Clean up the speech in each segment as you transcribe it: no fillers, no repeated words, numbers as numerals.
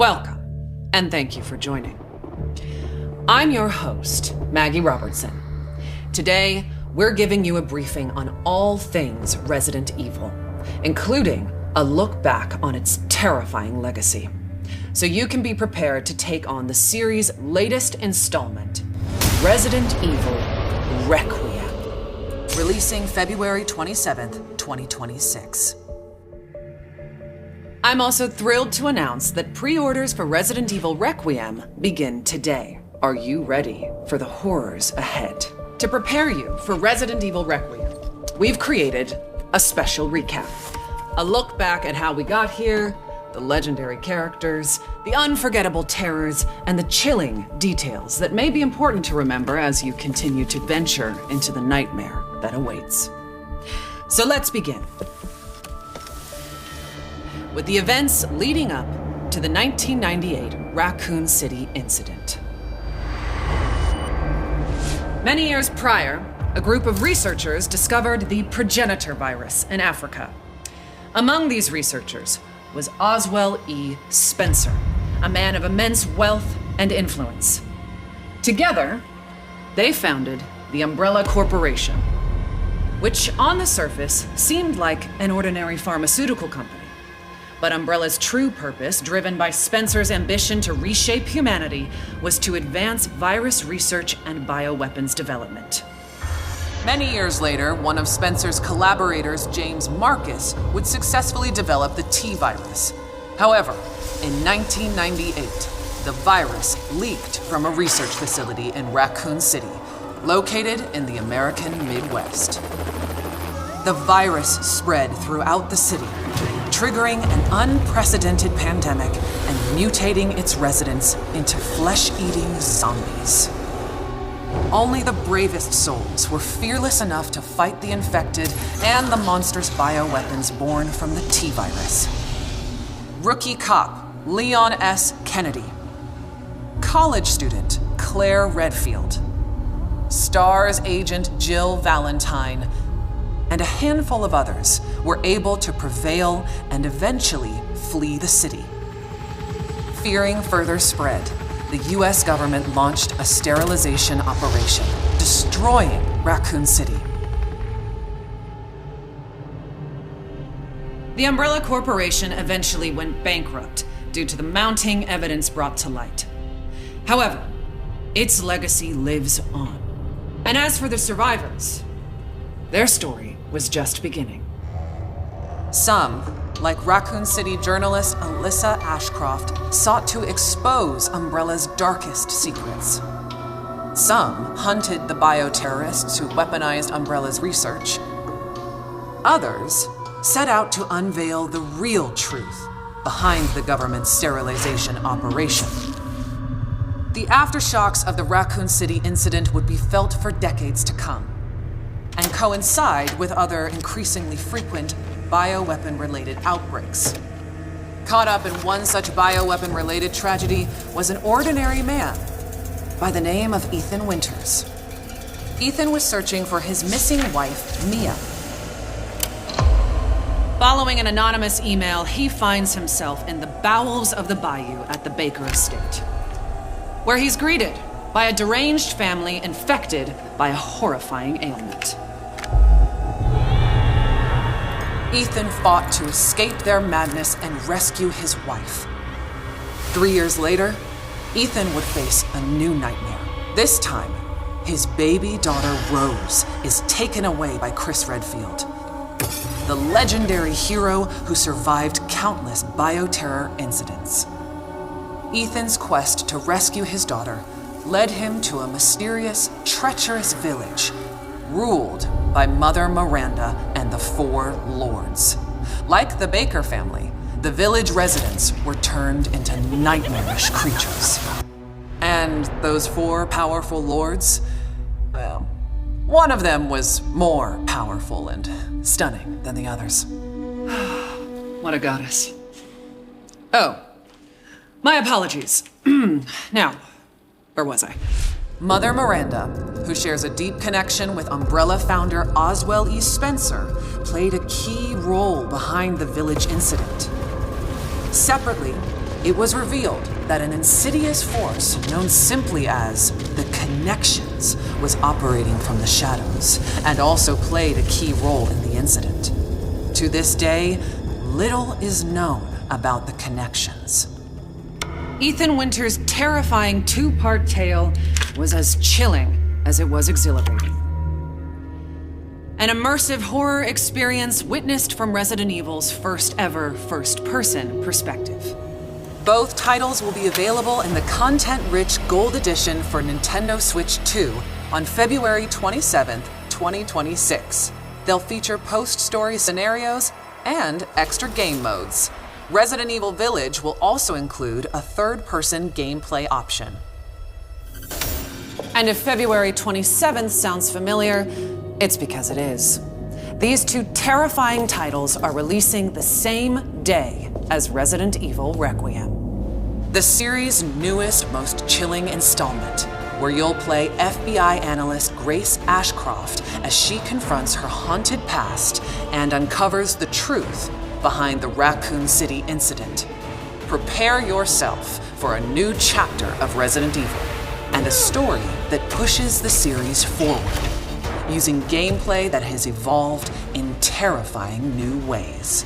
Welcome, and thank you for joining. I'm your host, Maggie Robertson. Today, we're giving you a briefing on all things Resident Evil, including a look back on its terrifying legacy, so you can be prepared to take on the series' latest installment, Resident Evil Requiem, releasing February 27th, 2026. I'm also thrilled to announce that pre-orders for Resident Evil Requiem begin today. Are you ready for the horrors ahead? To prepare you for Resident Evil Requiem, we've created a special recap. A look back at how we got here, the legendary characters, the unforgettable terrors, and the chilling details that may be important to remember as you continue to venture into the nightmare that awaits. So let's begin with the events leading up to the 1998 Raccoon City incident. Many years prior, a group of researchers discovered the progenitor virus in Africa. Among these researchers was Oswell E. Spencer, a man of immense wealth and influence. Together, they founded the Umbrella Corporation, which on the surface seemed like an ordinary pharmaceutical company. But Umbrella's true purpose, driven by Spencer's ambition to reshape humanity, was to advance virus research and bioweapons development. Many years later, one of Spencer's collaborators, James Marcus, would successfully develop the T-virus. However, in 1998, the virus leaked from a research facility in Raccoon City, located in the American Midwest. The virus spread throughout the city, triggering an unprecedented pandemic and mutating its residents into flesh-eating zombies. Only the bravest souls were fearless enough to fight the infected and the monstrous bioweapons born from the T-virus. Rookie cop Leon S. Kennedy, college student Claire Redfield, STARS agent Jill Valentine, and a handful of others were able to prevail and eventually flee the city. Fearing further spread, the US government launched a sterilization operation, destroying Raccoon City. The Umbrella Corporation eventually went bankrupt due to the mounting evidence brought to light. However, its legacy lives on. And as for the survivors, their story was just beginning. Some, like Raccoon City journalist Alyssa Ashcroft, sought to expose Umbrella's darkest secrets. Some hunted the bioterrorists who weaponized Umbrella's research. Others set out to unveil the real truth behind the government's sterilization operation. The aftershocks of the Raccoon City incident would be felt for decades to come, and coincide with other increasingly frequent bioweapon-related outbreaks. Caught up in one such bioweapon-related tragedy was an ordinary man by the name of Ethan Winters. Ethan was searching for his missing wife, Mia. Following an anonymous email, he finds himself in the bowels of the bayou at the Baker estate, where he's greeted by a deranged family infected by a horrifying ailment. Ethan fought to escape their madness and rescue his wife. 3 years later, Ethan would face a new nightmare. This time, his baby daughter Rose is taken away by Chris Redfield, the legendary hero who survived countless bioterror incidents. Ethan's quest to rescue his daughter led him to a mysterious, treacherous village ruled by Mother Miranda and the Four Lords. Like the Baker family, the village residents were turned into nightmarish creatures. And those four powerful lords, well, one of them was more powerful and stunning than the others. What a goddess. Oh, my apologies. Now, where was I? Mother Miranda, who shares a deep connection with Umbrella founder Oswell E. Spencer, played a key role behind the village incident. Separately, it was revealed that an insidious force known simply as the Connections was operating from the shadows and also played a key role in the incident. To this day, little is known about the Connections. Ethan Winter's terrifying two-part tale was as chilling as it was exhilarating. An immersive horror experience witnessed from Resident Evil's first ever first-person perspective. Both titles will be available in the content-rich Gold Edition for Nintendo Switch 2 on February 27th, 2026. They'll feature post-story scenarios and extra game modes. Resident Evil Village will also include a third-person gameplay option. And if February 27th sounds familiar, it's because it is. These two terrifying titles are releasing the same day as Resident Evil Requiem. The series' newest, most chilling installment, where you'll play FBI analyst Grace Ashcroft as she confronts her haunted past and uncovers the truth behind the Raccoon City incident. Prepare yourself for a new chapter of Resident Evil and a story that pushes the series forward, using gameplay that has evolved in terrifying new ways.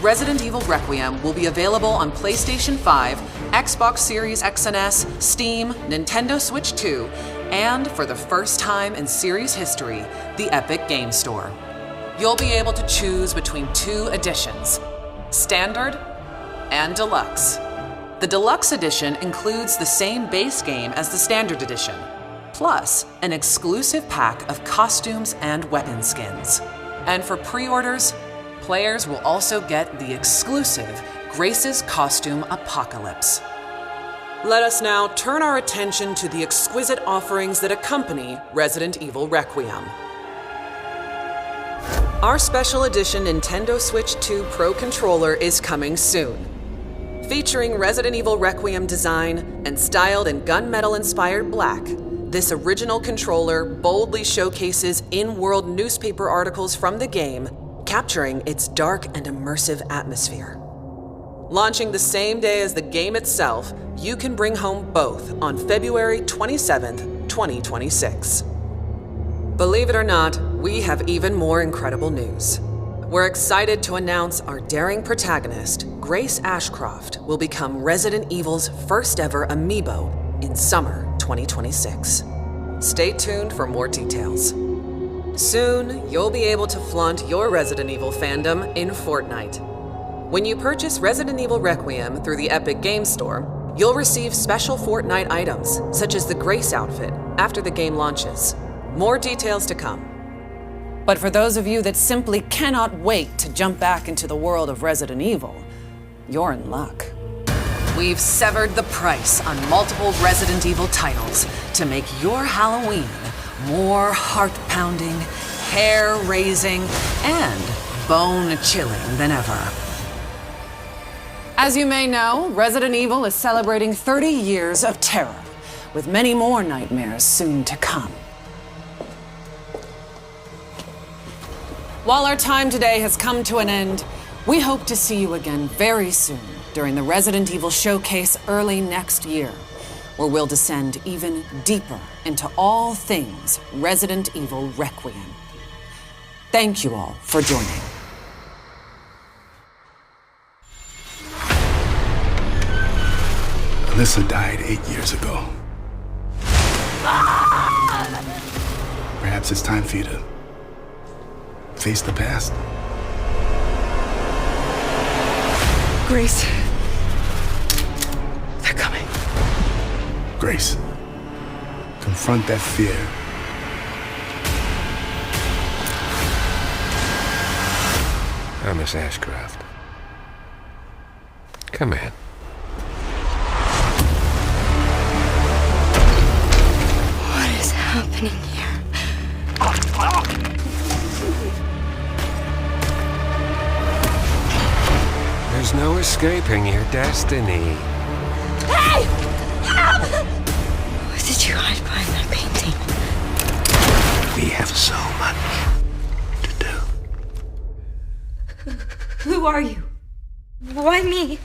Resident Evil Requiem will be available on PlayStation 5, Xbox Series X and S, Steam, Nintendo Switch 2, and for the first time in series history, the Epic Game Store. You'll be able to choose between two editions, Standard and Deluxe. The Deluxe Edition includes the same base game as the Standard Edition, plus an exclusive pack of costumes and weapon skins. And for pre-orders, players will also get the exclusive Grace's Costume Apocalypse. Let us now turn our attention to the exquisite offerings that accompany Resident Evil Requiem. Our special edition Nintendo Switch 2 Pro controller is coming soon. Featuring Resident Evil Requiem design and styled in gunmetal-inspired black, this original controller boldly showcases in-world newspaper articles from the game, capturing its dark and immersive atmosphere. Launching the same day as the game itself, you can bring home both on February 27th, 2026. Believe it or not, we have even more incredible news. We're excited to announce our daring protagonist, Grace Ashcroft, will become Resident Evil's first ever amiibo in summer 2026. Stay tuned for more details. Soon, you'll be able to flaunt your Resident Evil fandom in Fortnite. When you purchase Resident Evil Requiem through the Epic Game Store, you'll receive special Fortnite items, such as the Grace outfit, after the game launches. More details to come. But for those of you that simply cannot wait to jump back into the world of Resident Evil, you're in luck. We've severed the price on multiple Resident Evil titles to make your Halloween more heart-pounding, hair-raising, and bone-chilling than ever. As you may know, Resident Evil is celebrating 30 years of terror, with many more nightmares soon to come. While our time today has come to an end, we hope to see you again very soon during the Resident Evil Showcase early next year, where we'll descend even deeper into all things Resident Evil Requiem. Thank you all for joining. Alyssa died 8 years ago. Perhaps it's time for you to face the past. Grace. They're coming. Grace, confront that fear. Miss Ashcroft. Come in. What is happening here? There's no escaping your destiny. Hey! Help! What did you hide behind that painting? We have so much to do. Who are you? Why me?